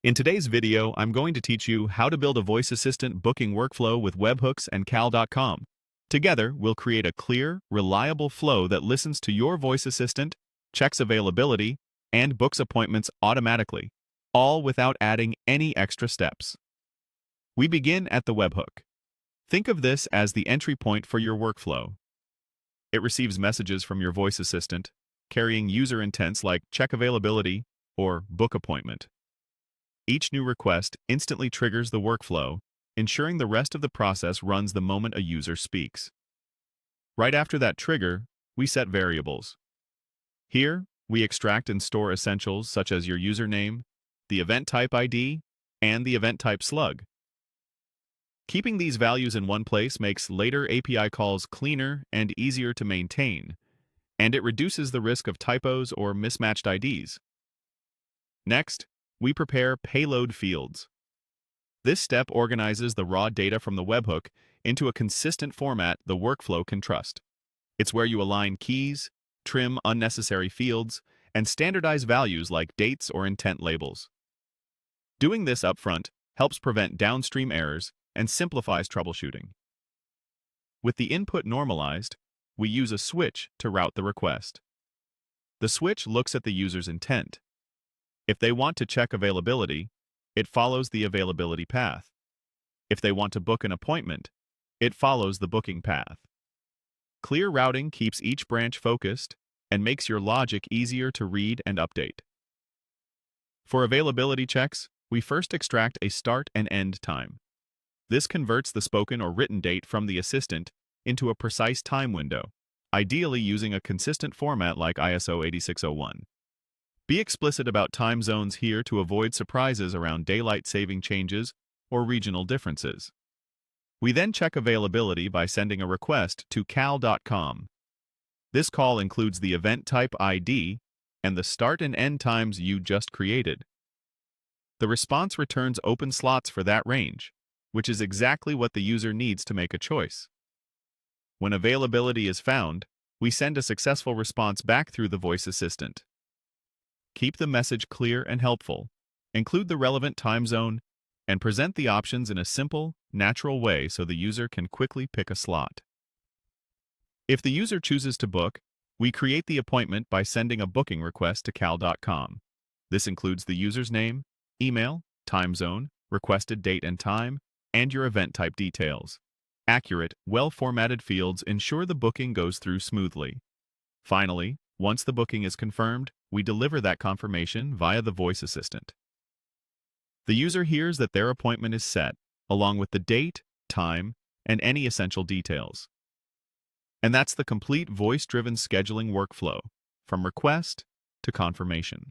In today's video, I'm going to teach you how to build a voice assistant booking workflow with webhooks and cal.com. Together, we'll create a clear, reliable flow that listens to your voice assistant, checks availability, and books appointments automatically, all without adding any extra steps. We begin at the webhook. Think of this as the entry point for your workflow. It receives messages from your voice assistant, carrying user intents like check availability or book appointment. Each new request instantly triggers the workflow, ensuring the rest of the process runs the moment a user speaks. Right after that trigger, we set variables. Here, we extract and store essentials such as your username, the event type ID, and the event type slug. Keeping these values in one place makes later API calls cleaner and easier to maintain, and it reduces the risk of typos or mismatched IDs. Next, we prepare payload fields. This step organizes the raw data from the webhook into a consistent format the workflow can trust. It's where you align keys, trim unnecessary fields, and standardize values like dates or intent labels. Doing this upfront helps prevent downstream errors and simplifies troubleshooting. With the input normalized, we use a switch to route the request. The switch looks at the user's intent. If they want to check availability, it follows the availability path. If they want to book an appointment, it follows the booking path. Clear routing keeps each branch focused and makes your logic easier to read and update. For availability checks, we first extract a start and end time. This converts the spoken or written date from the assistant into a precise time window, ideally using a consistent format like ISO 8601. Be explicit about time zones here to avoid surprises around daylight saving changes or regional differences. We then check availability by sending a request to cal.com. This call includes the event type ID and the start and end times you just created. The response returns open slots for that range, which is exactly what the user needs to make a choice. When availability is found, we send a successful response back through the voice assistant. Keep the message clear and helpful, include the relevant time zone, and present the options in a simple, natural way so the user can quickly pick a slot. If the user chooses to book, we create the appointment by sending a booking request to cal.com. This includes the user's name, email, time zone, requested date and time, and your event type details. Accurate, well-formatted fields ensure the booking goes through smoothly. Finally, once the booking is confirmed, we deliver that confirmation via the voice assistant. The user hears that their appointment is set, along with the date, time, and any essential details. And that's the complete voice-driven scheduling workflow, from request to confirmation.